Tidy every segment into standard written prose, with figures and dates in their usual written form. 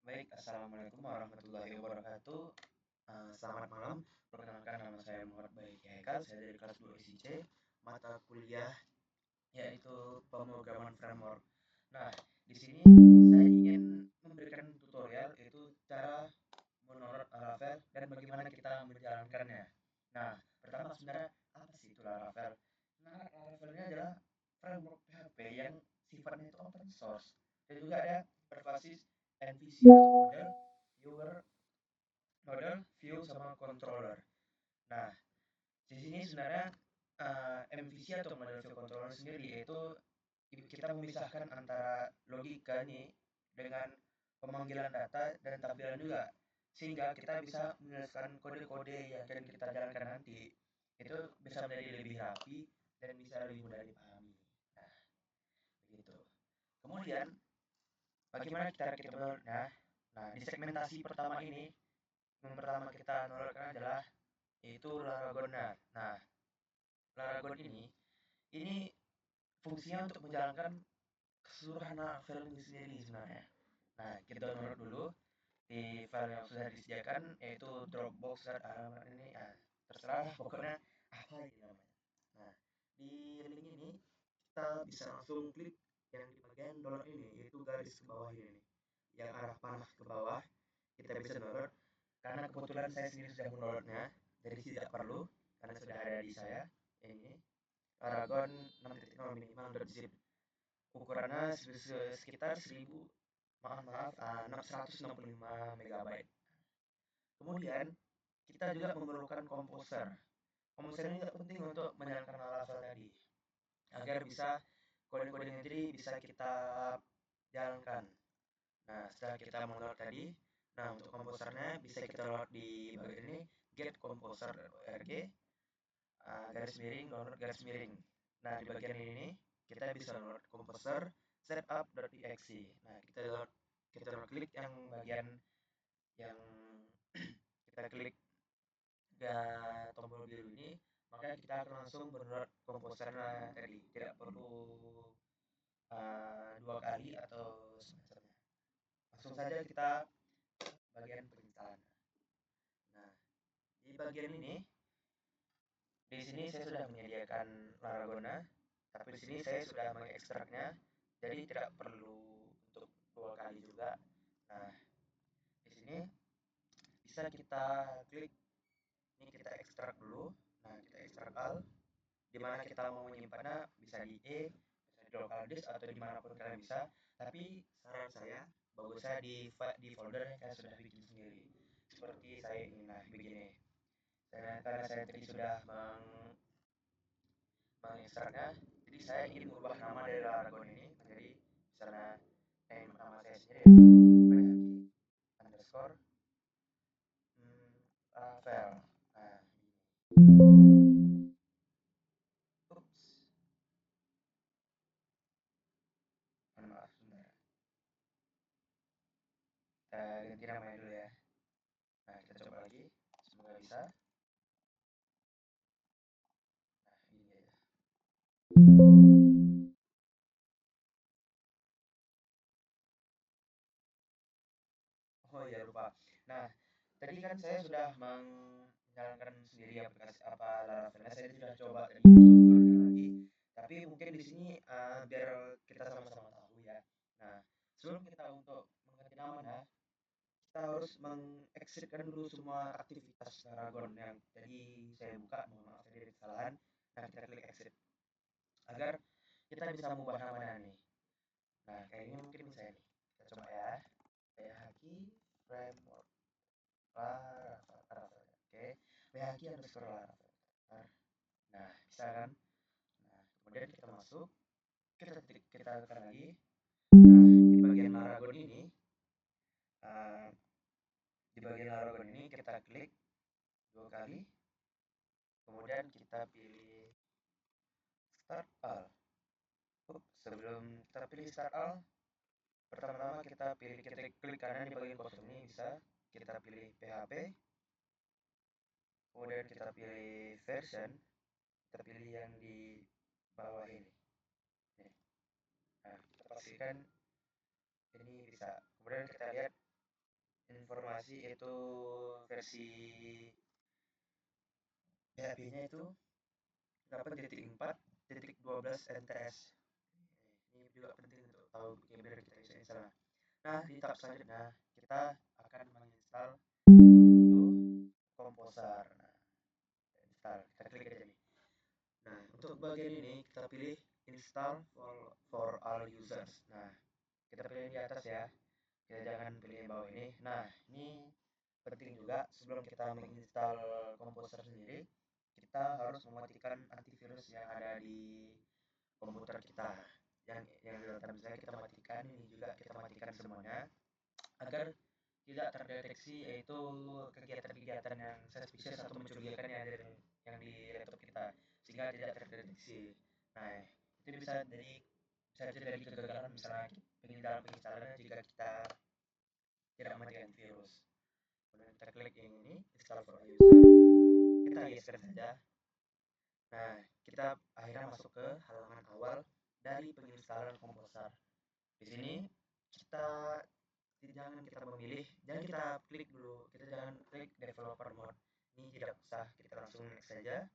Baik, Assalamualaikum warahmatullahi wabarakatuh. Selamat malam. Perkenalkan nama saya Muhammad Baik Haikal. Saya dari kelas 2 ICC, mata kuliah yaitu pemrograman framework. Nah, di sini saya ingin memberikan tutorial yaitu cara mendownload Laravel dan bagaimana kita menjalankannya. Nah, pertama sebenarnya apa sih itu Laravel? Nah, Laravel ini adalah framework PHP yang sifatnya itu open source dan juga ada berbasis MVC atau model viewer, model view sama controller. Nah, di sini sebenarnya MVC atau model view controller sendiri yaitu kita memisahkan antara logika nih dengan pemanggilan data dan tampilan juga, sehingga kita bisa menuliskan kode-kode yang akan kita jalankan nanti itu bisa menjadi lebih rapi dan bisa lebih mudah dipahami. Nah, begitu. Kemudian bagaimana cara kita menurutnya? Nah, di segmentasi pertama ini yang pertama kita nolakkan adalah yaitu Laragonna. Nah, Laragon ini fungsinya untuk menjalankan keseluruhan file ini sendiri sebenarnya. Nah, kita download dulu di file yang sudah disediakan yaitu Dropbox dan alamat ini ya terserah pokoknya apa ini namanya. Nah, di link ini kita bisa langsung klik yang di bagian download ini yaitu garis ke bawah ini yang arah panah ke bawah kita bisa download karena kebetulan saya sendiri sudah mendownloadnya jadi tidak perlu karena sudah ada di saya ini Paragon 6.0 minimal.zip ukurannya sekitar 1000 maaf maaf 665 megabyte. Kemudian kita juga memerlukan komposer. Komposer ini juga penting untuk menjalankan hal-hal tadi agar bisa kode-kode tadi bisa kita jalankan. Nah, setelah kita mendownload tadi, nah untuk komposernya bisa kita download di bagian ini get composer.org garis miring download garis miring. Nah, di bagian ini kita bisa download composer setup.exe. Nah, kita download klik yang bagian yang kita klik tombol biru ini, maka kita akan langsung mendownload komposernya tadi. Tidak perlu dua kali atau semacamnya. Langsung saja kita bagian penginstalan. Nah, di bagian ini di sini saya sudah menyediakan Laragona, tapi di sini saya sudah mengekstraknya, jadi tidak perlu untuk dua kali juga. Nah, di sini bisa kita klik, ini kita ekstrak dulu. Nah, kita ekstrak al, di mana kita mau menyimpannya bisa di bisa di local disk atau dimanapun kalian bisa. Tapi saran saya, bagus saya di folder yang kalian sudah bikin sendiri. Seperti saya ini, nah begini. Karena saya tadi sudah mengekstraknya, jadi saya ingin merubah nama dari Laragon ini menjadi misalnya nama saya sendiri yaitu Bayaki underscore Rafael. Nah, ups, mohon maaf sebentar. Kita ganti namanya dulu ya. Nah, kita coba lagi, semoga bisa. Nah, ini aja. Oh iya lupa. Nah, tadi kan saya sudah menjalankan sendiri aplikasi apa Laravel. Saya sudah coba dari YouTube tutorial lagi. Tapi mungkin di sini biar kita sama-sama tahu ya. Nah, sebelum kita untuk mengganti nama nah, kita harus mengexitkan dulu semua aktivitas Laragon yang tadi saya buka. Mohon maaf tadi ada kesalahan. Nah, kita klik exit agar kita bisa mengubah namanya nih. Nah, kayaknya mungkin bisa nih. Kita coba ya. Kayak Haki Framework. Laravel. Oke, WHQ underscore Laravel. Nah, bisa kan? Nah, kemudian kita masuk, kita tekan lagi. Nah, di bagian Laragon ini, uh, di bagian Laragon ini kita klik dua kali, kemudian kita pilih Start All. Sebelum kita pilih Start All, pertama-tama kita klik kanan di bagian kosong ini bisa kita pilih PHP, kemudian kita pilih version, kita pilih yang di bawah ini. Nah, kita pastikan ini bisa. Kemudian kita lihat kasih itu versi PHP-nya itu 8.4.12 NTS. Ini juga penting untuk tahu biar kita bisa install. Nah, di tahap selanjutnya kita akan menginstal itu Composer. Nah, install. Kita klik aja nih. Nah, untuk bagian ini kita pilih install for all users. Nah, kita pilih di atas ya. Kita jangan pilih yang bawah ini. Nah, ini penting juga sebelum kita menginstal Composer sendiri, kita harus mematikan antivirus yang ada di komputer kita. Yang di dalam misalnya kita matikan, ini juga kita matikan semuanya agar tidak terdeteksi yaitu kegiatan-kegiatan yang suspicious atau mencurigakan yang di laptop kita, sehingga tidak terdeteksi. Nah, itu bisa jadi kegagalan misalnya penginstalannya jika kita tidak mematikan virus. Kemudian kita klik yang ini install for user, kita geser saja. Nah, kita akhirnya masuk ke halaman awal dari penginstalan Composer. Di sini kita jangan kita klik dulu, kita jangan klik developer mode. Ini tidak usah, kita langsung next saja.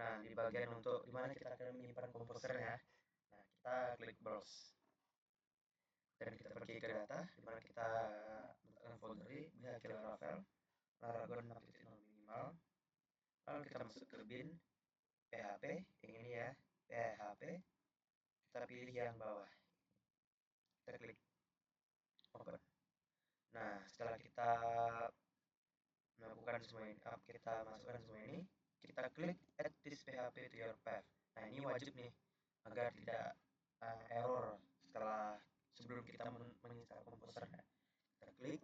Nah, di bagian untuk dimana kita akan menyimpan komposernya, nah kita klik browse dan kita pergi ke data dimana kita letakkan folder ini akhir Laravel, Laragon 6.0 minimal. Lalu kita masuk ke bin PHP yang ini ya, PHP. Kita pilih yang bawah, kita klik open. Nah, setelah kita melakukan semua ini, kita masukkan semua ini, kita klik add this PHP to your path. Nah, ini wajib nih agar tidak error sebelum kita menginstal Composer. Kita klik,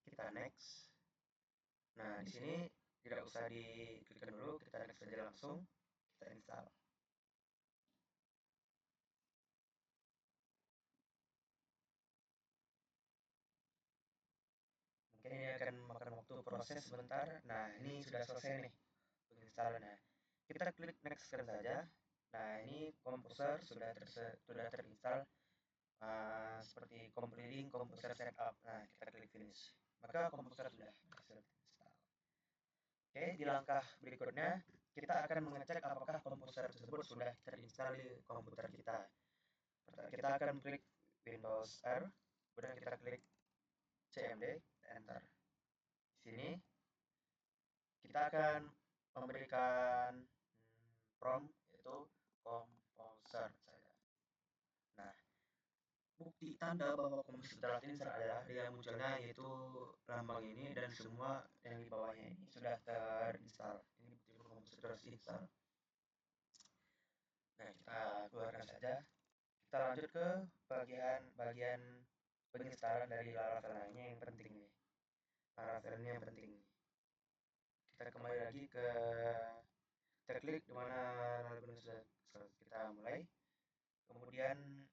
kita next. Nah, di sini tidak usah diklikkan dulu, kita next saja langsung, kita install. Mungkin ini akan makan waktu proses sebentar. Nah, ini sudah selesai nih penginstalannya. Kita klik next saja. Nah, ini Composer sudah terinstall seperti completing Composer setup. Nah, kita klik finish. Maka Composer sudah berhasil terinstall. Oke, di langkah berikutnya kita akan mengecek apakah Composer tersebut sudah terinstall di komputer kita. Kita akan klik Windows R, kemudian kita klik CMD, enter. Di sini kita akan memberikan prompt yaitu Composer saja. Nah, bukti tanda bahwa Composer telah terinstall adalah dia munculnya yaitu lambang ini dan semua yang di bawahnya ini sudah terinstall. Ini bukti Composer sudah terinstall. Nah, kita keluarkan saja. Kita lanjut ke bagian penginstalan dari Laravel lainnya yang penting nih. Laravel ini yang penting. Kita kembali lagi ke kita klik di mana Laravel sudah kita mulai. Kemudian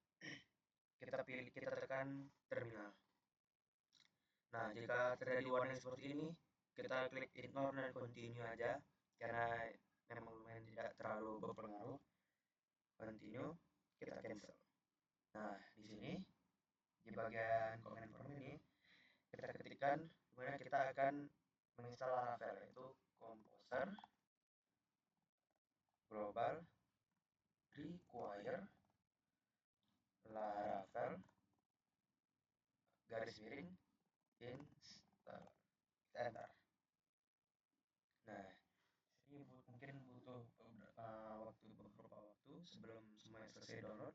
kita tekan terminal. Nah, jika terjadi warning seperti ini, kita klik ignore dan continue aja karena memang lumayan tidak terlalu berpengaruh. Continue, kita cancel. Nah, di sini di bagian command prompt ini kita ketikkan dimana kita akan menginstal Laravel, yaitu Composer global require Laravel garis miring install, enter. Nah, ini mungkin butuh beberapa waktu sebelum semuanya selesai download.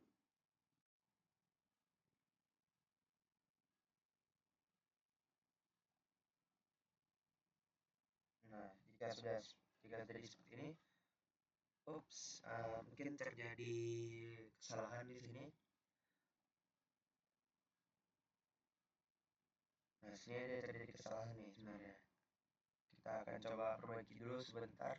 Nah, jika terjadi seperti ini, mungkin terjadi kesalahan di sini. Nah, sini ada terjadi kesalahan nih sebenarnya. Kita akan coba perbaiki dulu sebentar.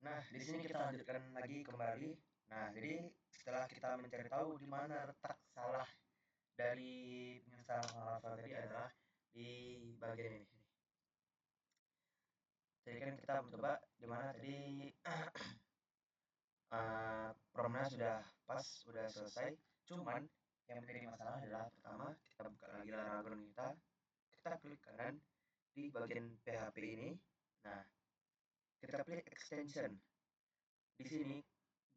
Nah, di sini kita lanjutkan lagi kembali. Nah, jadi setelah kita mencari tahu di mana letak salah dari penginstalan Laravel tadi adalah di bagian ini. Jadi kan kita mencoba di mana tadi promnya sudah pas, sudah selesai. Cuman yang menjadi masalah adalah pertama kita buka lagi Laragon kita klik kanan di bagian PHP ini. Nah, kita klik extension. Di sini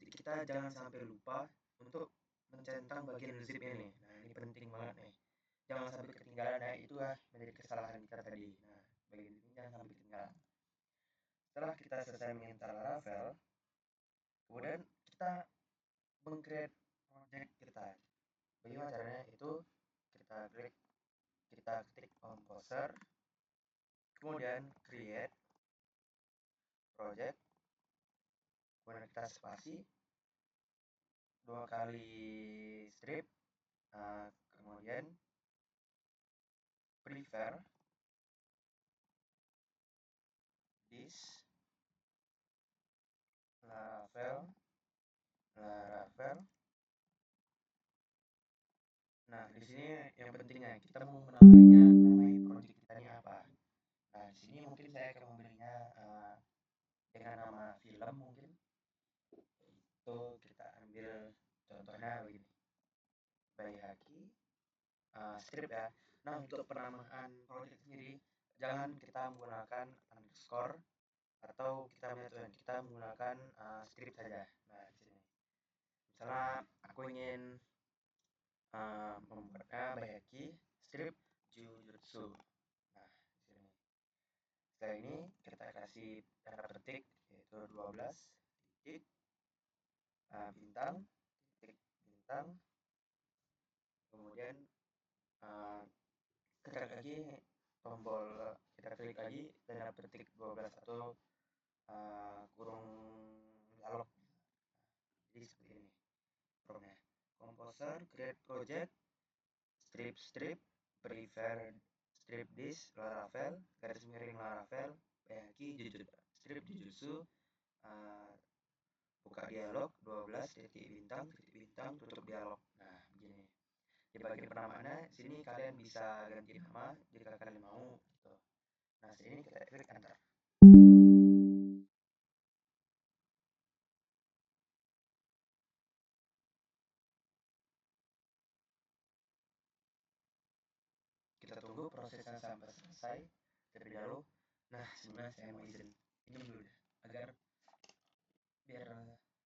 kita jangan sampai lupa untuk mencentang bagian zip ini. Nah, ini penting banget nih. Jangan sampai ketinggalan, ya, itu menjadi kesalahan kita tadi. Nah, bagian ini jangan sampai ketinggalan. Setelah kita selesai menginstal Laravel, kemudian kita meng-create project kita. Bagaimana caranya? Itu kita ketik composer, kemudian create project, kemudian kita spasi, 2 kali strip, kemudian prefer this Laravel. Nah, di sini yang pentingnya kita mau namai project kita ini apa. Nah, di sini mungkin saya akan memberinya dengan nama film mungkin. Itu kita ambil contohnya begini. Bayhaki strip, ya. Nah, untuk penamaan project sendiri jangan kita menggunakan underscore atau kita menggunakan strip saja. Nah, di sini misalnya aku ingin membuatnya Bayhaki strip Jujutsu. Nah, di sini. Setelah ini kita kasih tanda petik yaitu 12 titik bintang titik bintang, kemudian kita lagi tombol, kita klik lagi tanda petik 12 atau kurung dialog. Jadi seperti ini promnya. Composer, create project, strip, prefer strip this Laravel, garis miring Laravel, Bayhaki Jujutsu, strip Jujutsu, buka dialog 12 titik bintang tutup dialog. Nah, begini. Di bagian penamaannya sini kalian bisa ganti nama jika kalian mau gitu. Nah, sini kita klik enter. Kita tunggu prosesnya sampai selesai terlebih dahulu. Nah, sebenarnya saya mau izin ini dulu deh, agar biar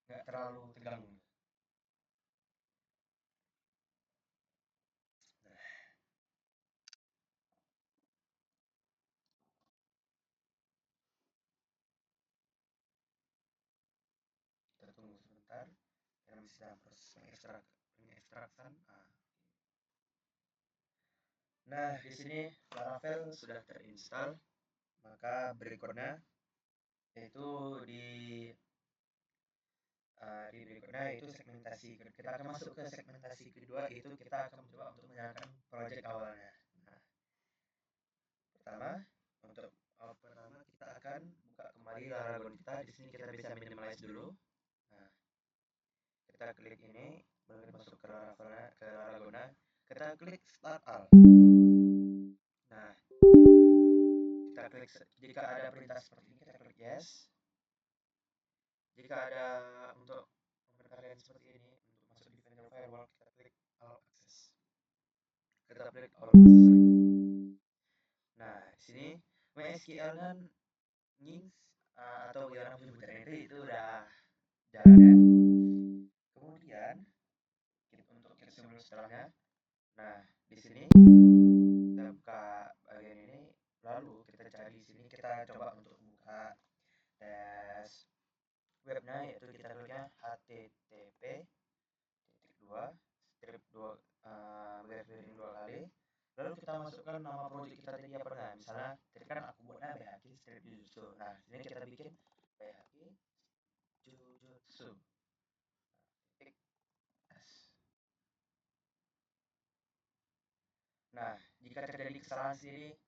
nggak terlalu tegang. Nah, kita tunggu sebentar karena masih dalam proses pengekstrakan. Nah, di sini Laravel sudah terinstall. Maka berikutnya yaitu di berikutnya itu segmentasi. Kita akan masuk ke segmentasi kedua, yaitu kita akan mencoba untuk menyalakan project awalnya. Nah, pertama kita akan buka kembali Laragon kita. Di sini kita bisa minimize dulu. Nah, kita klik ini, baru masuk ke Laragon. Kita klik start all. Nah, kita klik, jika ada perintah seperti ini kita klik yes. Jika ada untuk kalian seperti ini, untuk masuk di Defender Firewall kita klik All Access. Kita klik All Access. Nah, di sini MySQL kan nyings atau bagaimana penyebutannya itu udah jalan, ya. Kemudian untuk sebelum setelahnya, nah di sini kita buka bagian ini, lalu kita cari di sini, kita coba untuk buka tes webnya, yaitu kita kliknya http dua strip 2 garis miring 2 kali, lalu kita masukkan nama project kita tadi apa. Nah, misalnya tadi kan aku buatnya Bayhaki strip Jujutsu. Nah, ini kita bikin Bayhaki Jujutsu. Nah, jika terjadi kesalahan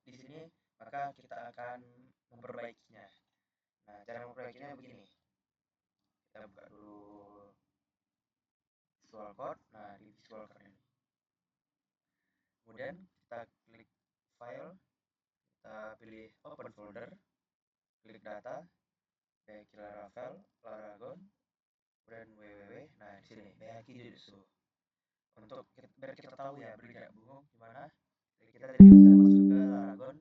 di sini, maka kita akan memperbaikinya. Nah, cara memperbaikinya begini. Kita buka dulu Visual Code. Nah, di Visual Code ini. Kemudian kita klik File, kita pilih Open Folder, klik Data, Bayhaki Laravel, Laragon, kemudian www. Nah, di sini Bayhaki Jujutsu. Untuk biar kita tahu, ya, berjarak bingung gimana. Jadi kita tadi bisa masuk ke Laragon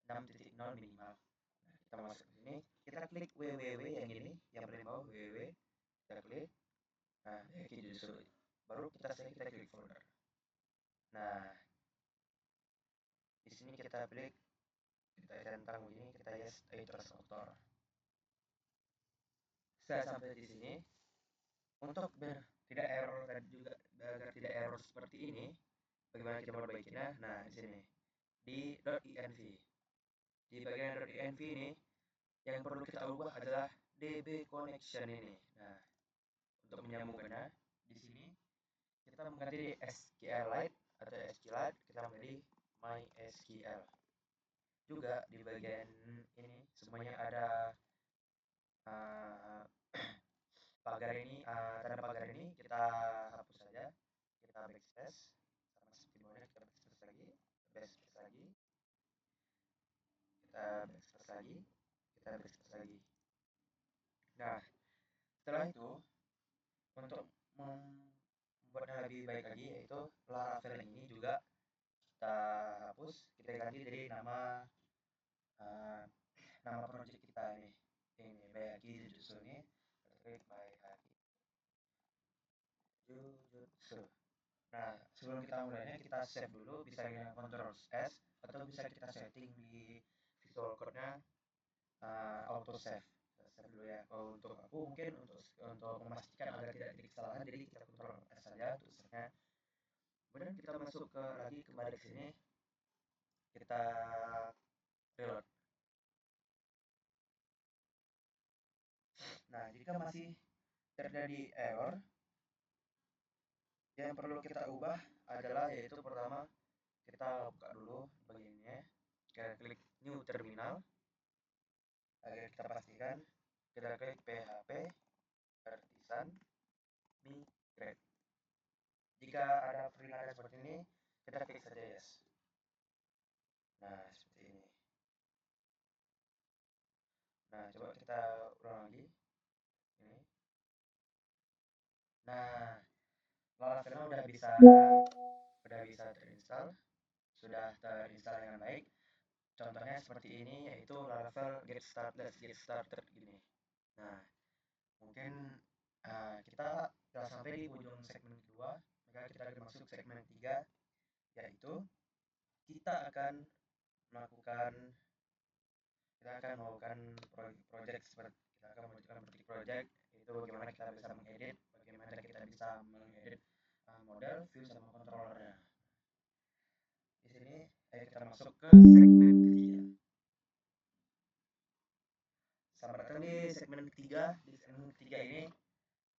6.0 minimal. Nah, kita masuk ke sini, kita klik www yang ini, yang paling bawah www, kita klik. Nah, kayak justru baru kita klik folder. Nah, di sini kita klik, kita centang begini, kita yes terus author. Saya sampai di sini. Untuk tidak error dan juga agar tidak error seperti ini, bagaimana kita perbaikinya? Nah, di sini di .env. Di bagian .env ini yang perlu kita ubah adalah DB connection ini. Nah, untuk menyambungkannya di sini kita mengganti SQLite atau SQLite, kita menjadi MySQL. Juga di bagian ini semuanya ada uh, pagar ini, tanda pagar ini kita hapus saja, kita backspace sama seperti bawahnya, kita backspace lagi, kita backspace lagi, kita backspace lagi. Nah, setelah itu untuk membuatnya lebih baik lagi, yaitu Laravel ini juga kita hapus, kita ganti jadi uh, nama project kita ini Bayaki Jujutsu ini, klik Bayaki Jujutsu. Nah, sebelum kita mulainya kita save dulu, bisa dengan Ctrl S atau bisa kita setting di Visual Code-nya auto save. Kita save dulu ya. Kalau untuk aku mungkin untuk memastikan agar tidak terjadi kesalahan, jadi kita Ctrl S saja untuk save-nya. Kemudian kita masuk lagi kembali ke sini, kita reload. Nah, jika masih terjadi error, yang perlu kita ubah adalah yaitu pertama kita buka dulu bagiannya, kita klik new terminal agar kita pastikan, kita klik PHP Artisan Migrate. Jika ada peringatan seperti ini, kita klik saja yes. Nah, seperti ini. Nah, coba kita ulang lagi ini. Nah, Laravel udah bisa terinstall, sudah terinstall dengan baik. Contohnya seperti ini, yaitu Laravel Let's Get Started gini. Nah, mungkin kita sudah sampai di ujung segmen kedua, maka kita akan masuk segmen ketiga, yaitu kita akan melakukan project seperti kita akan menunjukkan project itu bagaimana kita bisa mengedit, bagaimana kita bisa mengedit model, view sama controllernya. Di sini ayo kita masuk ke segmen ketiga. Selamat datang di segmen ketiga. Di segmen ketiga ini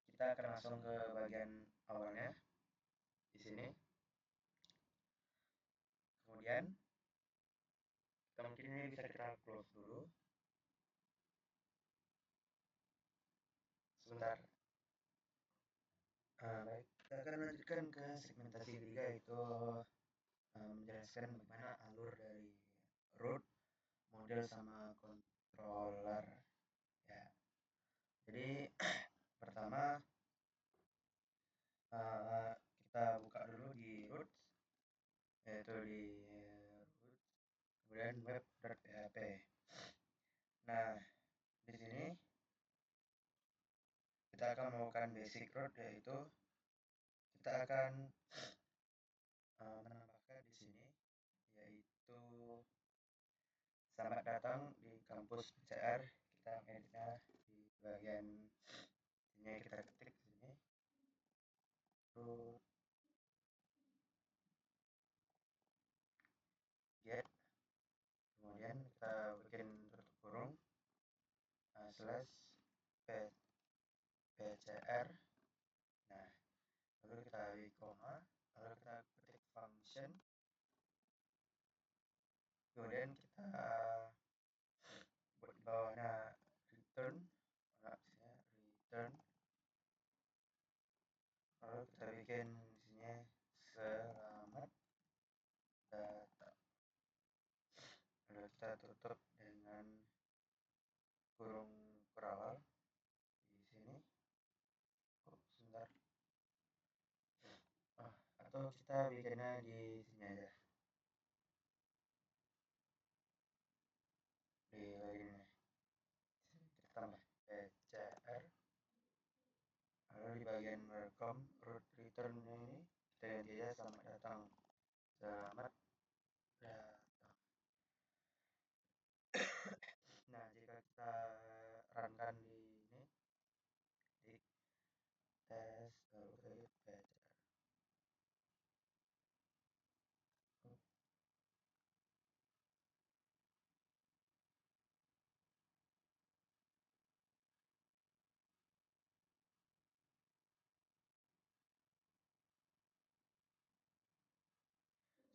kita akan langsung ke bagian awalnya di sini. Kemudian mungkin ini bisa kita close dulu. Sebentar. Baik, kita akan lanjutkan ke segmentasi ketiga, yaitu menjelaskan bagaimana alur dari root, model sama controller ya. Jadi pertama kita buka dulu di root, yaitu di root, kemudian web.php. Nah, di sini kita akan melakukan basic root, yaitu kita akan menambahkan di sini, yaitu selamat datang di kampus PCR. Kita editnya di bagian sini, kita ketik di sini root get, kemudian kita bikin tutup kurung slash pcr. Nah, lalu kita beri koma, lalu kita ketik function, kemudian kita buat di bawahnya return, return, lalu kita bikin di sini selamat data, lalu kita tutup dengan kurung berawal di sini. Sebentar. Atau kita bikinnya di sini aja. bagian welcome root return ini kita ganti aja selamat datang. Selamat datang. Nah, jika kita runkan di ini di tes lalu kita hit pcr.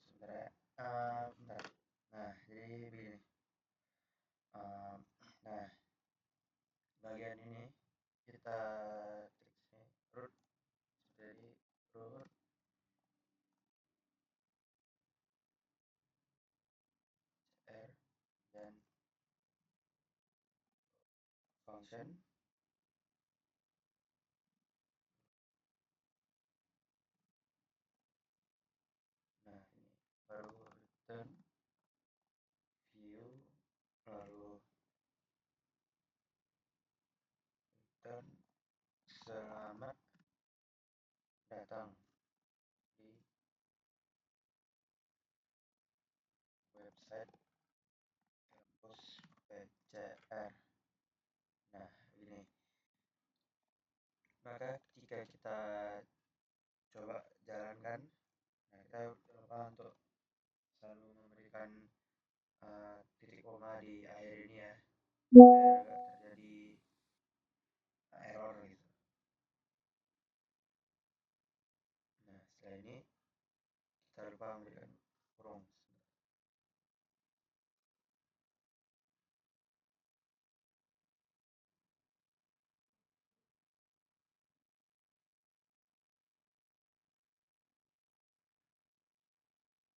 Sebentar ya. Bentar. Nah, jadi begini. Nah, bagian ini kita klik sini root, jadi root r dan function. Nah, ini baru return view, lalu return selamat datang di website kampus PCR. Nah, ini maka jika kita coba jalankan, nah kita lupa untuk selalu memberikan titik koma di akhir ini ya, biar agak terjadi error gitu. Nah, setelah ini kita lupa memberikan kurung.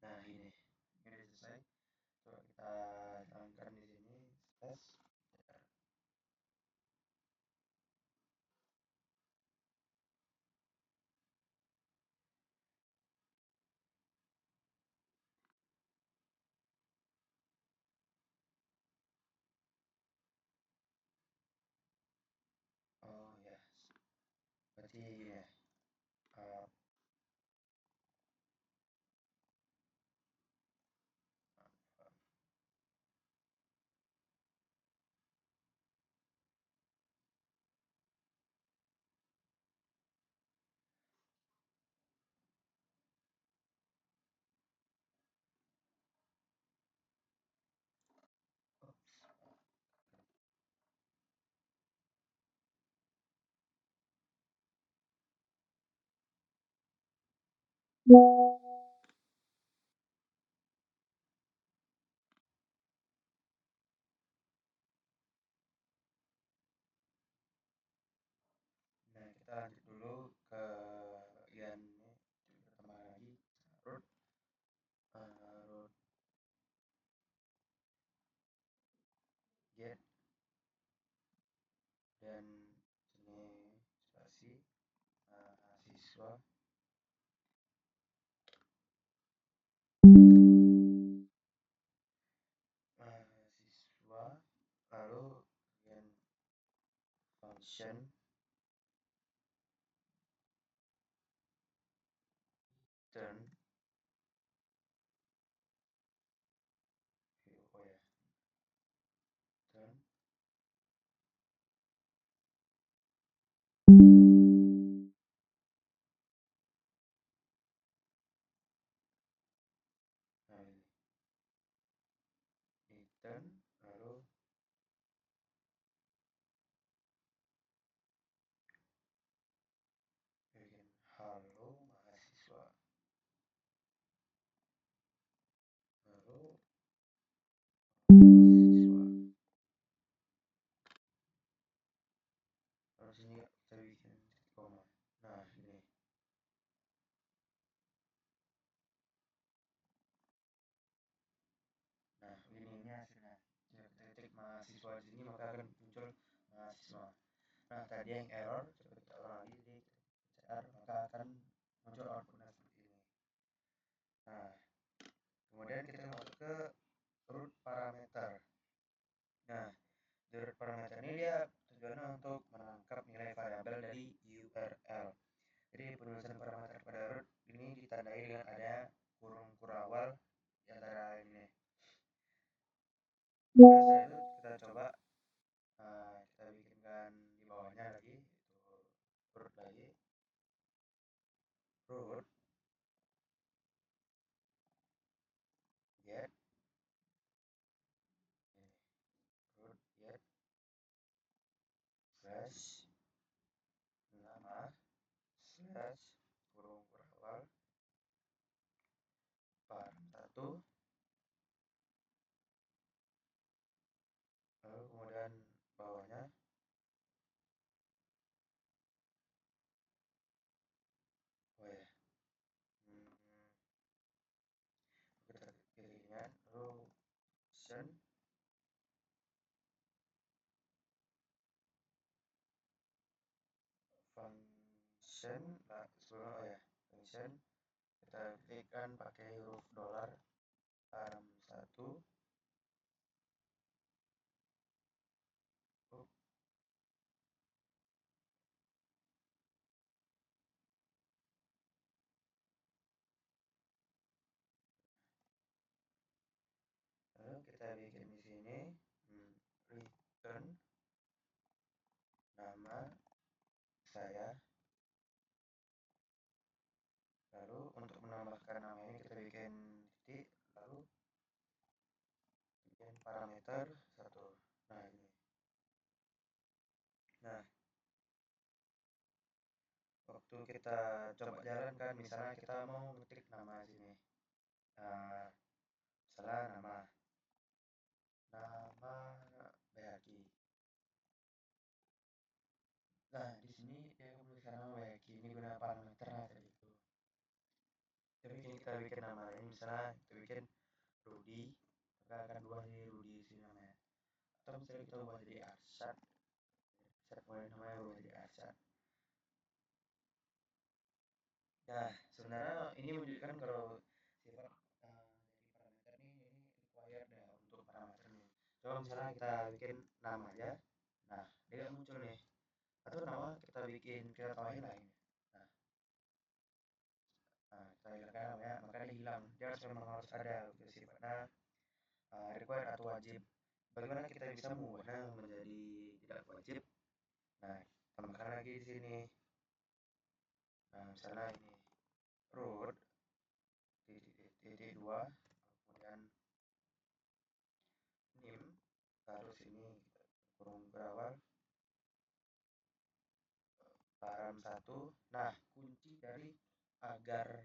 Nah, ini sudah selesai. Coba kita tampilkan di sini space. Oh ya, berarti ya. Uh, Nah, kita lanjut dulu ke bagian ini pertama lagi root, root get dan sini spasi mahasiswa mahasiswa lalu bagian function turn view, oh ya, turn nah ini turn lalu bagian halo mahasiswa lalu mahasiswa lalu sini kita bikin titik koma. Nah, ini nah ini hasilnya. Jika kita ketik mahasiswa di sini maka akan muncul mahasiswa. Nah, tadi yang error coba kita ulang lagi di PCR maka akan muncul outputnya seperti ini. Nah, kemudian kita masuk ke root parameter. Nah, di root parameter ini dia tujuannya untuk menangkap nilai variabel dari URL. Jadi penulisan parameter pada root ini ditandai dengan ada kurung kurawal di antara ini. Nah, setelah itu kita coba kita bikinkan di bawahnya lagi itu root lagi root get ini root get slash nama slash kurung kurawal param satu, lalu kemudian bawahnya oh ya kita pilihnya lalu function nah sebelum oh ya function kita ketikkan pakai huruf dolar param satu lalu kita bikin di sini return nama saya, lalu untuk menambahkan nama ini kita bikin titik lalu bikin parameter satu. Nah ini, nah waktu kita coba jalankan misalnya kita mau ngetik nama sini misalnya nama Bayaki. Nah di sini dia menuliskan nama Bayaki ini guna parameter tadi itu. Tapi kita bikin nama lain misalnya kita bikin Rudy, maka akan dua jadi Rudy di sini namanya. Atau misalnya kita ubah jadi Arsyad, kemudian namanya ubah jadi Arsyad. Nah sebenarnya ini menunjukkan kalau sifat dari parameter ini required ya untuk parameter ini. Coba misalnya kita bikin nama aja, nah dia muncul nih. Atau nama kita bikin kita tambahin lah ini. Nah, kita hilangkan namanya, maka dia hilang. Dia memang harus ada sifatnya required atau wajib. Bagaimana kita bisa mengubahnya menjadi tidak wajib? Nah, tambahkan lagi di sini. Nah, misalnya ini root titik dua, kemudian nim, taruh sini kurung berawal param satu. Nah, kunci dari agar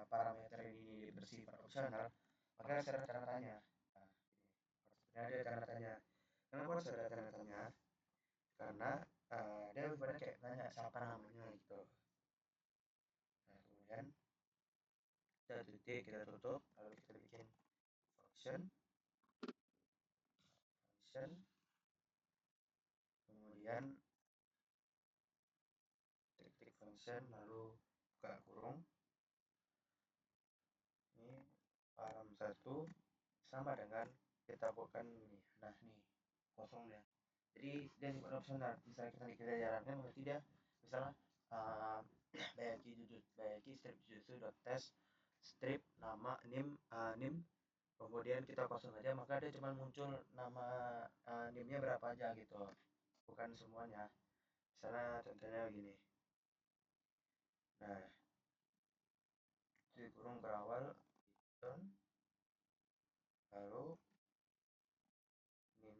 parameter ini bersifat opsional, maka harus ada tanda tanya. Nah, ini ada tanda tanya. Kenapa harus ada tanda tanya? Karena dia ibaratnya kayak nanya siapa namanya gitu. Nah, kemudian kita titik, kita tutup, lalu kita bikin function, kemudian titik function, lalu buka kurung. Ini param satu sama dengan kita buatkan ini. Nah, nih kosong ya. Jadi dia bukan opsional. Misalnya kita jalankan berarti dia misalnya bayaki strip jutsu dot test strip nama nim kemudian kita kosong aja maka dia cuma muncul nama nimnya berapa aja gitu, bukan semuanya. Misalnya contohnya begini, nah di kurung berawal lalu nim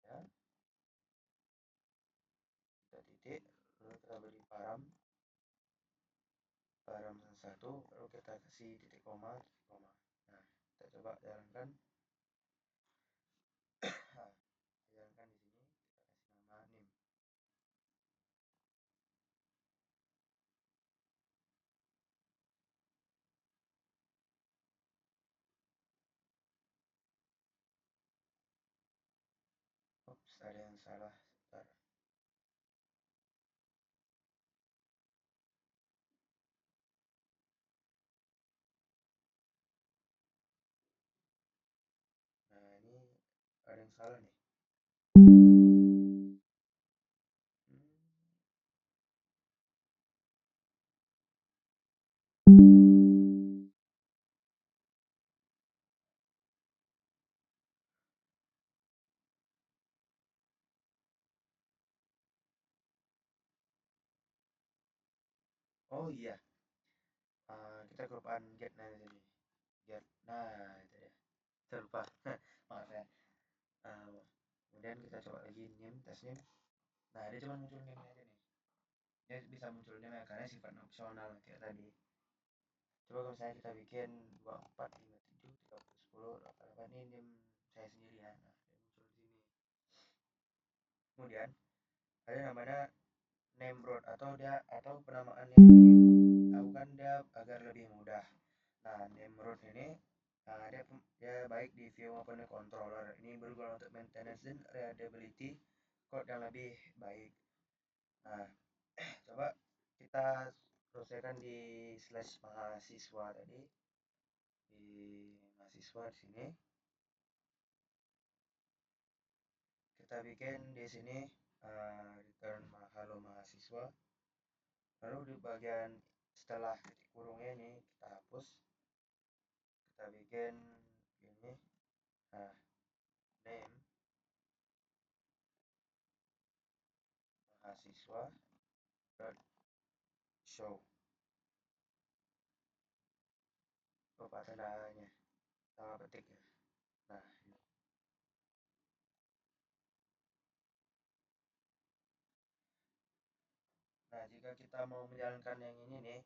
ya kita titik lalu kita beri param satu lalu kita kasih titik koma. Nah kita coba jalankan. Nah, jalankan di sini kita kasih nama nim. Ups, ada yang salah. Bentar. Nah ini ada yang salah nih. Oh iya, kita kelupaan get nah di sini. Get. Nah, itu dia. Terlupa. Maaf ya. Kemudian kita coba lagi name, tes name. Nah, dia cuma muncul name aja nih. Dia bisa muncul name ya, karena sifatnya opsional kayak tadi. Coba kalau misalnya kita bikin 24, 57, 30, 10, 88 ini name saya sendiri ya. Nah, dia muncul di sini. Kemudian ada namanya name road atau penamaannya ini aku kan dia agar lebih mudah. Nah, name road ini dia baik di view maupun di controller. Ini berguna untuk maintenance dan readability code yang lebih baik. Nah, coba kita selesaikan di slash mahasiswa tadi. Di mahasiswa di sini kita bikin di sini return halo mahasiswa. Lalu di bagian setelah titik kurungnya ini kita hapus, kita bikin ini, nah, name mahasiswa dot show, lupa tandanya sama petik ya. Nah, nah, jika kita mau menjalankan yang ini nih,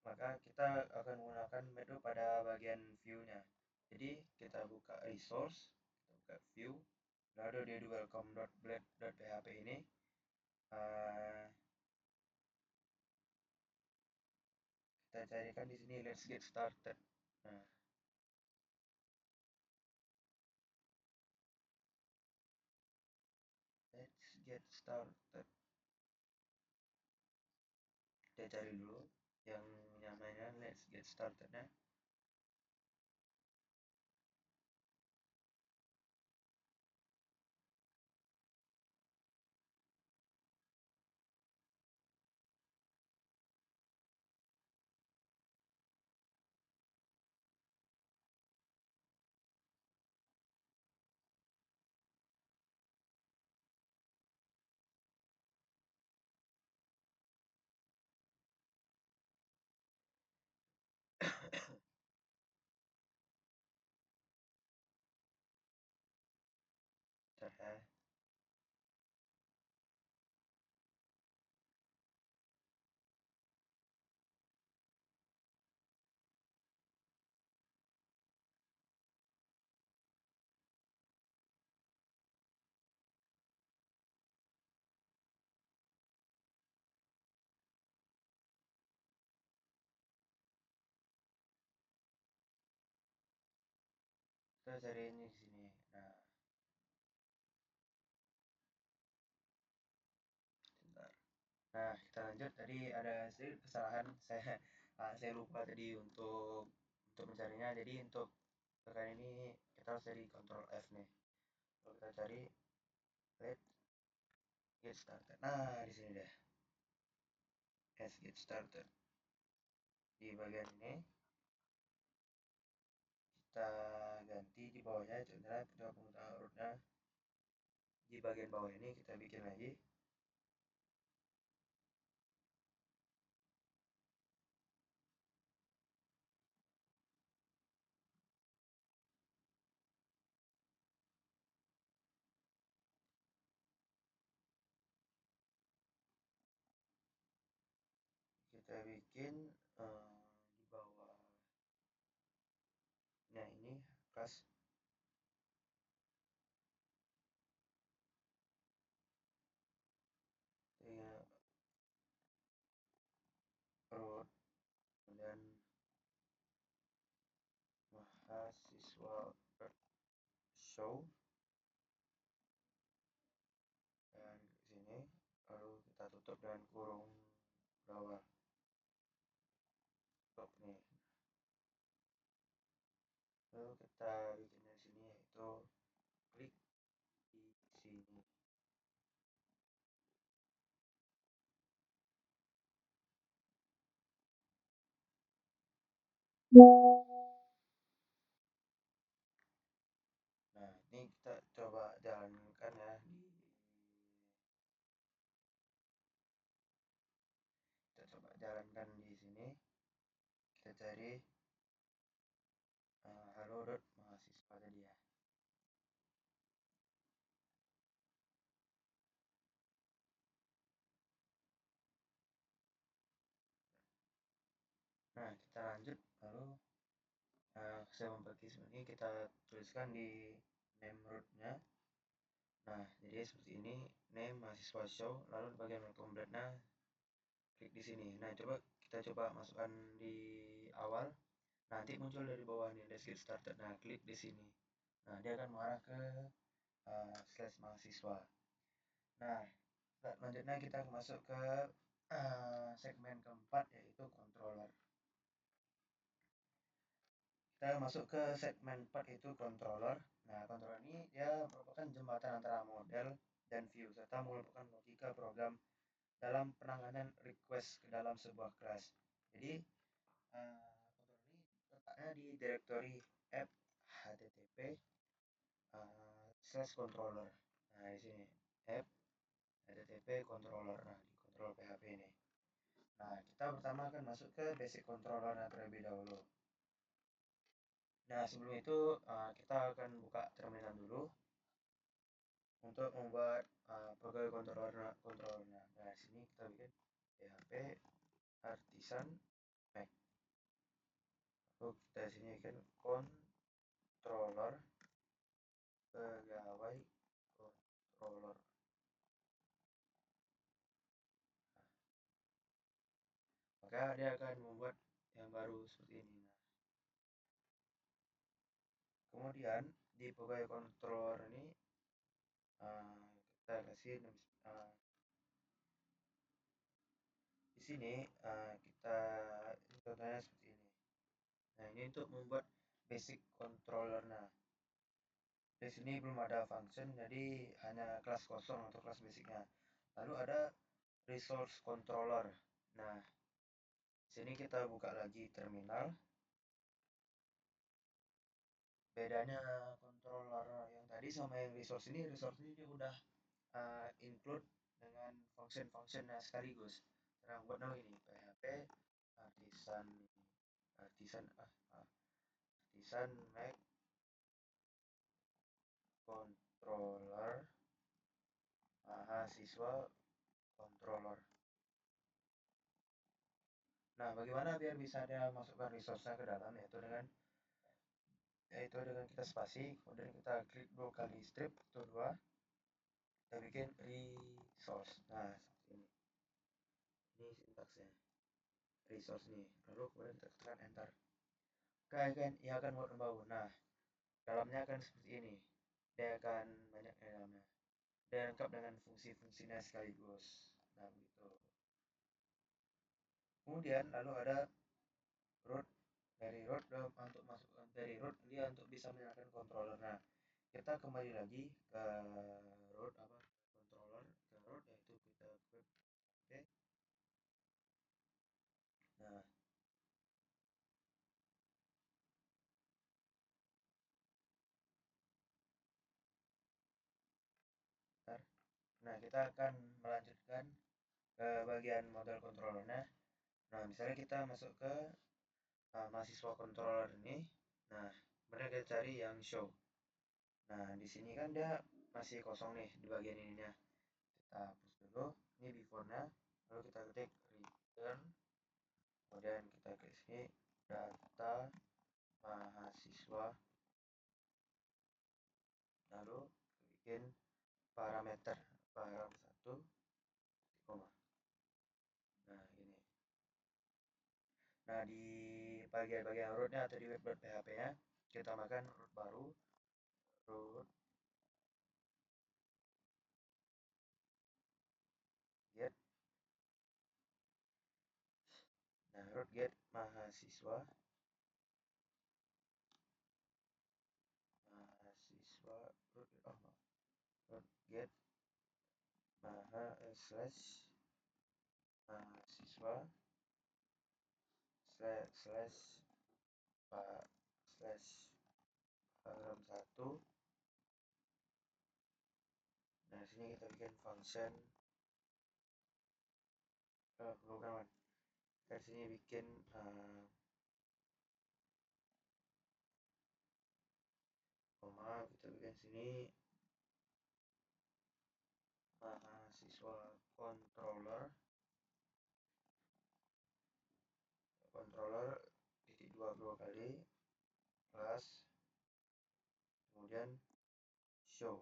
maka kita akan menggunakan metode pada bagian view-nya. Jadi kita buka resource, kita buka view, lalu di welcome.blade.php ini uh, kita carikan di sini let's get started. Nah, let's get started. Kita cari dulu yang namanya let's get started. Nah, ya. Kita cari ini di sini. Nah, sebentar. Nah, kita lanjut. Tadi ada sedikit kesalahan. Saya lupa tadi untuk mencarinya. Jadi untuk tekan ini kita harus dari Ctrl F nih. Kalau kita cari let's get started. Nah, di sini deh. Let's get started. Di bagian ini kita ganti di bawahnya contohnya coba penggunaan urutnya di bagian bawah ini kita bikin lagi. Kita bikin di bawahnya ini kelas ya, root, kemudian mahasiswa show dan di sini lalu kita tutup dengan kurung bawah stop nih. Lalu kita bikin di sini yaitu klik di sini. Nah, ini kita coba jalankan ya kita coba jalankan cari halo dot mahasiswa tadi ya. Nah, kita lanjut lalu saya membagi sebenarnya kita tuliskan di name root-nya. Nah, jadi seperti ini, name mahasiswa show, lalu di bagian welcome nya klik di sini. Nah, kita coba masukkan di awal. Nanti muncul dari bawah nih, let's get started. Nah, klik di sini. Nah, dia akan mengarah ke slash mahasiswa. Nah, selanjutnya kita masuk ke segmen keempat, yaitu controller. Kita masuk ke segmen 4, yaitu controller. Nah, controller ini dia merupakan jembatan antara model dan view, serta merupakan logika program dalam penanganan request ke dalam sebuah kelas. Jadi, controller ini letaknya di directory app http /controller. Nah, di sini app http controller. Nah, di controller PHP ini. Nah, kita pertama akan masuk ke basic controller terlebih dahulu. Nah, sebelum itu kita akan buka terminal dulu untuk membuat pegawai controllernya. Nah, sini kita bikin PHP artisan Mac. Lalu kita sini bikin controller pegawai controller. Maka dia akan membuat yang baru seperti ini. Nah, kemudian di pegawai controller ini kita kasih di sini kita contohnya seperti ini. Nah, ini untuk membuat basic controller. Nah, di sini belum ada function, jadi hanya kelas kosong untuk kelas basicnya. Lalu ada resource controller. Nah, di sini kita buka lagi terminal. Bedanya controller yang tadi sama yang resource ini dia udah include dengan function-functionnya sekaligus. Nah, buat now ini PHP artisan Mac controller mahasiswa controller. Nah, bagaimana biar bisa dia masukkan resource-nya ke dalam, yaitu dengan kita spasi, kemudian kita klik 2 kali strip, itu 2, kita bikin resource. Nah, seperti ini. Ini sintaksnya. Resource nih. Lalu kemudian kita tekan enter. Ia akan buat membangun. Nah, dalamnya akan seperti ini. Dia akan banyak di dalamnya. Dan lengkap dengan fungsi-fungsinya sekaligus. Nah, begitu. Kemudian lalu ada root. Dari root untuk masuk dari root dia untuk bisa menyalakan controller. Nah, kita kembali lagi ke root controller ke root, yaitu kita klik oke. Nah, kita akan melanjutkan ke bagian model controllernya. Nah, misalnya kita masuk ke mahasiswa controller ini. Nah, mereka cari yang show. Nah, di sini kan dia masih kosong nih di bagian ininya. Kita hapus dulu. Ini before-nya. Lalu kita ketik return. Kemudian kita klik sini data mahasiswa. Lalu bikin parameter param 1 koma. Nah, ini. Nah, di bagian root-nya atau di web.php-nya kita tambahkan root baru, root get. Nah, root get mahasiswa root get slash mahasiswa slash param 1. Nah, sini kita bikin function bukan, kita sini bikin bagian sini mahasiswa controller titik dua kali plus kemudian show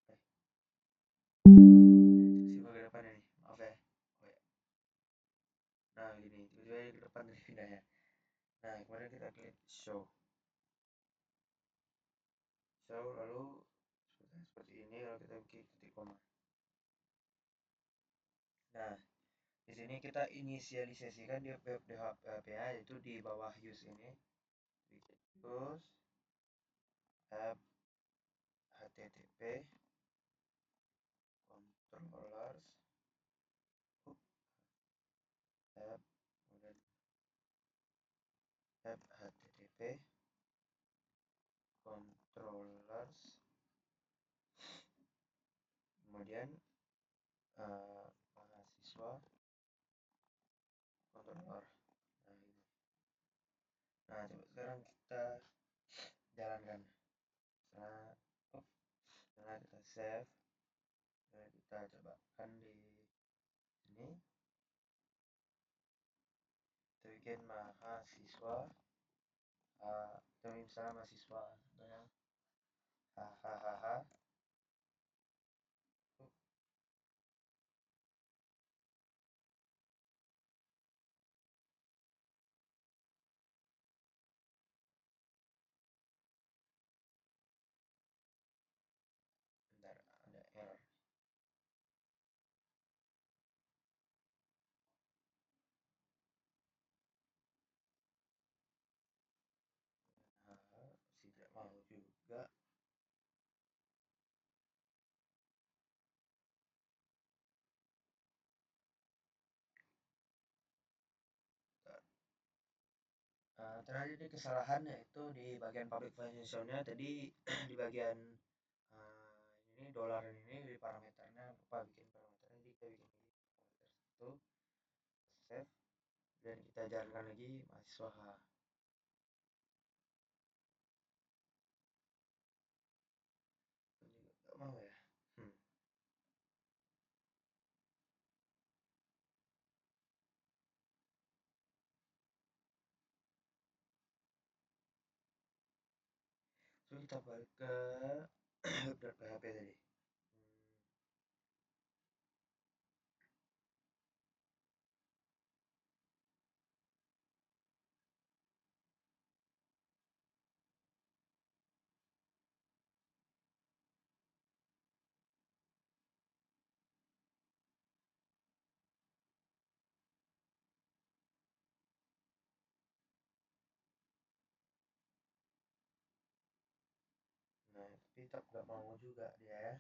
si bagian depan ini maaf ya. Oh, ya. Nah gini tiba-tiba ke depan dari pindahnya. Nah kemudian kita klik show lalu seperti ini lalu kita klik titik koma. Nah di sini kita inisialisasikan di web PHP yaitu di bawah use ini use app http controllers app kemudian app http controllers kemudian mahasiswa controller. Nah ini. Nah coba sekarang kita jalankan. Setelah kita save, kita cobakan di sini. Kita bikin mahasiswa, kita misalnya mahasiswa, hahaha. Bentar, ada error. Tidak mau juga. Terjadi kesalahan yaitu di bagian public function-nya tadi di bagian ini dolar ini di parameternya lupa bikin parameternya, jadi kita bikin lagi parameter 1 save dan kita jalankan lagi mahasiswa nggak mau ya. So kita balik ke web.php tadi. Nah tapi tetap nggak mau juga dia ya.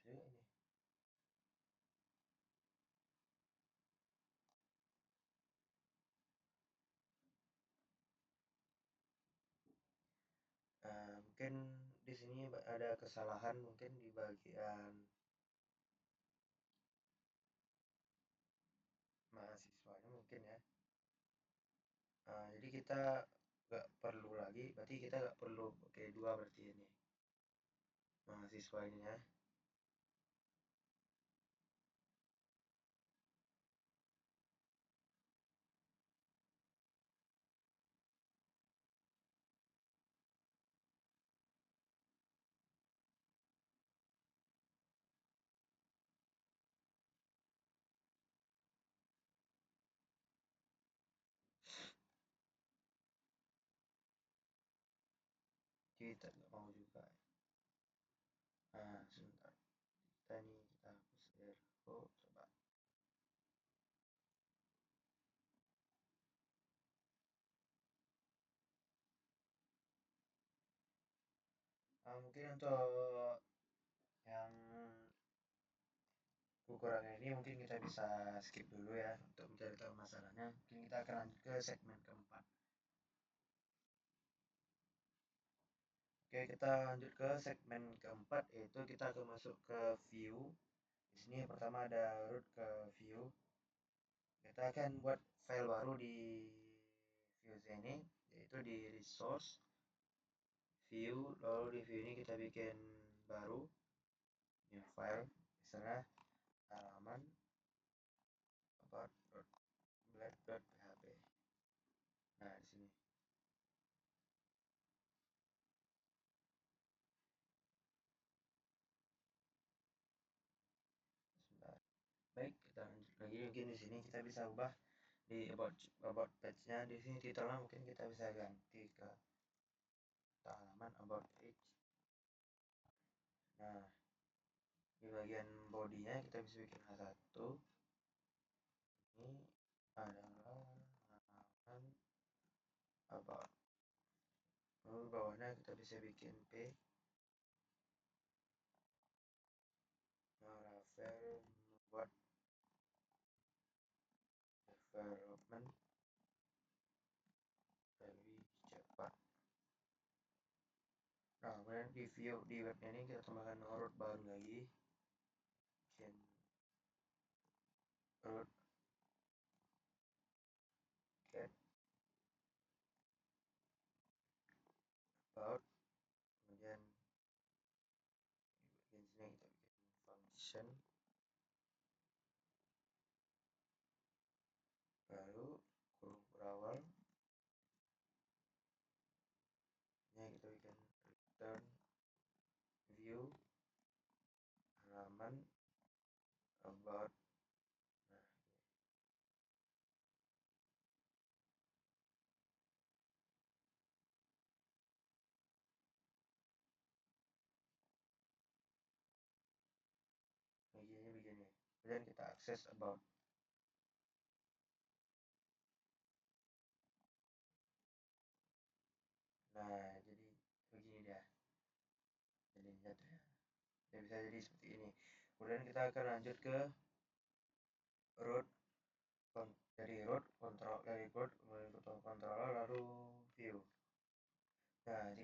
Ini mungkin di sini ada kesalahan mungkin di bagian mahasiswanya mungkin ya. Jadi kita nggak perlu lagi, berarti kita nggak perlu pakai dua berarti ini mahasiswa ini ya. Kita nggak mau juga. Sebentar, kita hapus error. Coba mungkin untuk yang ukurannya ini mungkin kita bisa skip dulu ya untuk mencari tahu masalahnya. Mungkin kita akan lanjut ke segmen keempat. Oke, kita lanjut ke segmen keempat, yaitu kita akan masuk ke view. Di sini pertama ada root ke view. Kita akan buat file baru di view ini, yaitu di resource view. Lalu di view ini kita bikin baru new file, misalnya halaman about.blade.php. Nah, di sini. Sebentar. Baik, kita lanjut lagi. Mungkin di sini kita bisa ubah di about page-nya. Di sini titelnya mungkin kita bisa ganti ke halaman about page. Nah, di bagian bodinya kita bisa bikin H1. Ini adalah halaman about. Lalu bawahnya kita bisa bikin P. Laravel membuat development lebih cepat. Nah, kemudian di view di web ini kita tambahkan root baru lagi. Bikin root get about. Kemudian di bagian sini kita bikin function baru kurung berawal. Ini kita bikin return view halaman about. Nah, begini. Kemudian kita akses about. Nah, jadi begini dia. Jadinya ya. Ya bisa jadi seperti ini. Kemudian kita akan lanjut ke root dari root controller lalu view. Nah,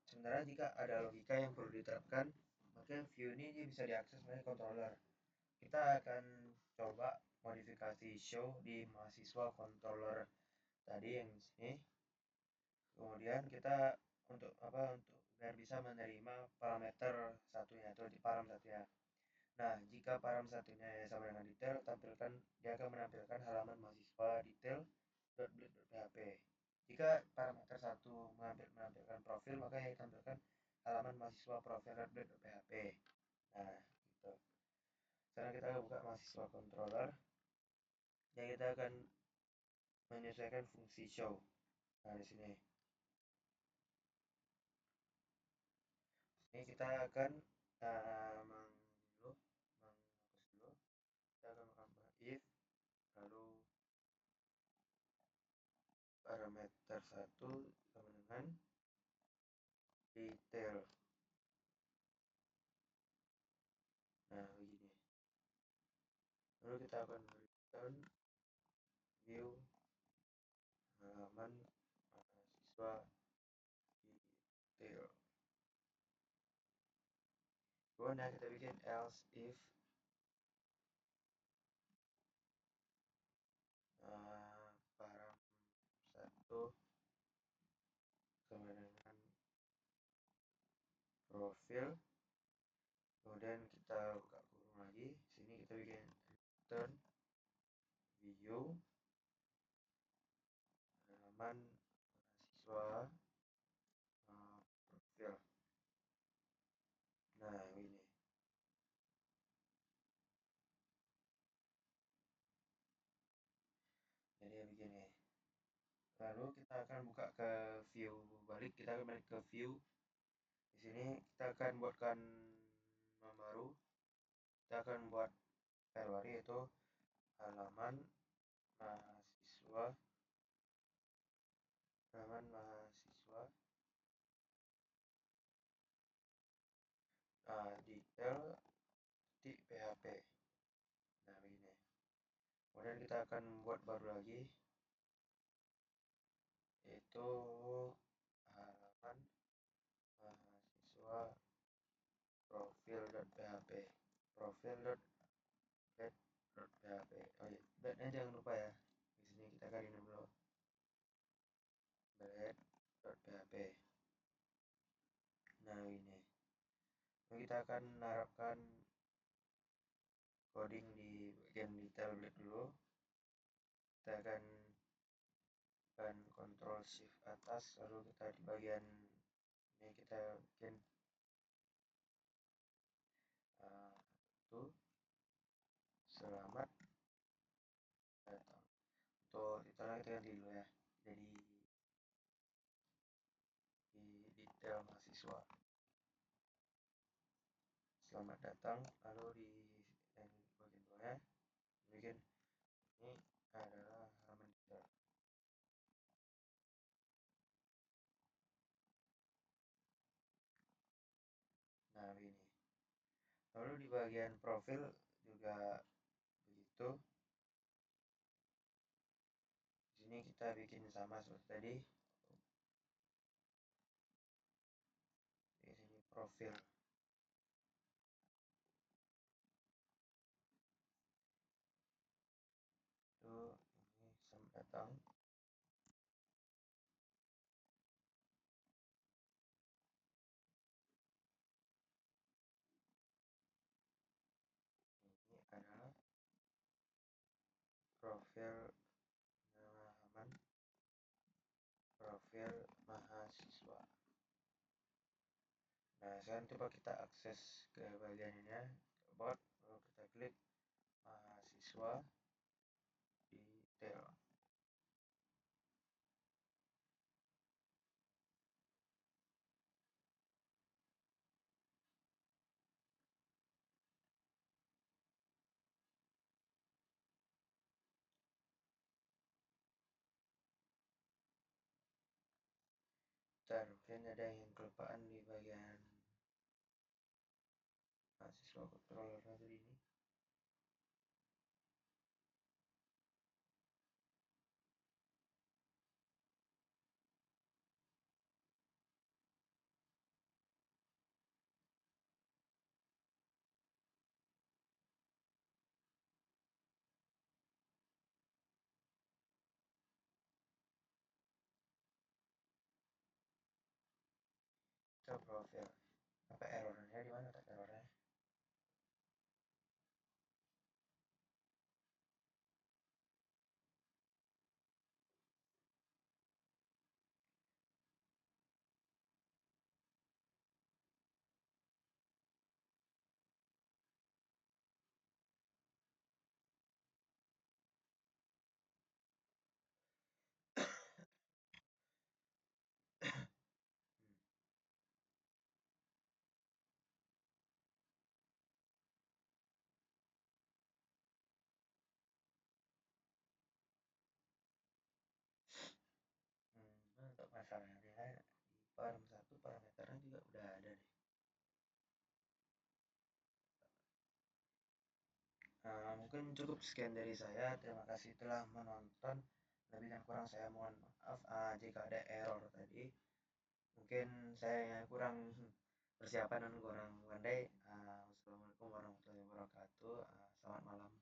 sebenarnya jika ada logika yang perlu diterapkan, maka view ini bisa diakses oleh controller. Kita akan coba modifikasi show di mahasiswa controller tadi yang di sini. Kemudian kita untuk biar bisa menerima parameter satunya atau di param satunya. Nah, jika param satunya sama dengan detail, dia akan menampilkan halaman mahasiswa detail.blade.php. Jika parameter satu menampilkan profil, maka yang ditampilkan halaman mahasiswa profil.blade.php. Nah, gitu. Sekarang kita buka mahasiswa controller. Ya, kita akan menyesuaikan fungsi show. Nah, di sini. Ini kita akan menghapus dulu. Kita akan menambah if lalu parameter 1 sama dengan detail. Nah, begini. Lalu kita akan return view halaman mahasiswa detail. Kemudian kita bikin else if param 1 sama dengan profil. Kemudian kita buka kurung lagi. Sini kita bikin return view halaman mahasiswa profil. Nah, ini. Jadi begini. Lalu kita akan buka ke view balik. Kita akan balik ke view. Di sini kita akan buatkan nama baru. Kita akan buat file baru yaitu halaman mahasiswa detail di PHP. Nah, begini. Kemudian kita akan buat baru lagi yaitu halaman mahasiswa profil.php. bed.php. Oh iya, bednya jangan lupa ya. Di sini kita kaliin dulu bed.php. Nah ini kita akan menerapkan coding di bagian detail blade dulu. Kita akan Ctrl Shift atas, lalu kita di bagian ini kita bikin itu selamat datang. Untuk detailnya kita ganti dulu ya, jadi di detail mahasiswa. Selamat datang, lalu di bagian bawah bikin ini adalah halaman detail. Nah ini, lalu di bagian profil juga begitu. Di sini kita bikin sama seperti tadi. Di sini profil. Itu ini selamat datang. Ini adalah profil halaman profil mahasiswa. Nah, sekarang coba kita akses ke bagian ini ya, about, lalu kita klik mahasiswa detail. Bentar, mungkin ada yang kelupaan di bagian mahasiswa controller tadi ini. Itu profil. Apa errornya, di mana tak errornya? Untuk masalahnya di param 1 parameternya juga udah ada nih. Mungkin cukup sekian dari saya. Terima kasih telah menonton. Lebih dan kurang saya mohon maaf jika ada error tadi. Mungkin saya kurang persiapan dan kurang pandai. Wassalamualaikum warahmatullahi wabarakatuh. Selamat malam.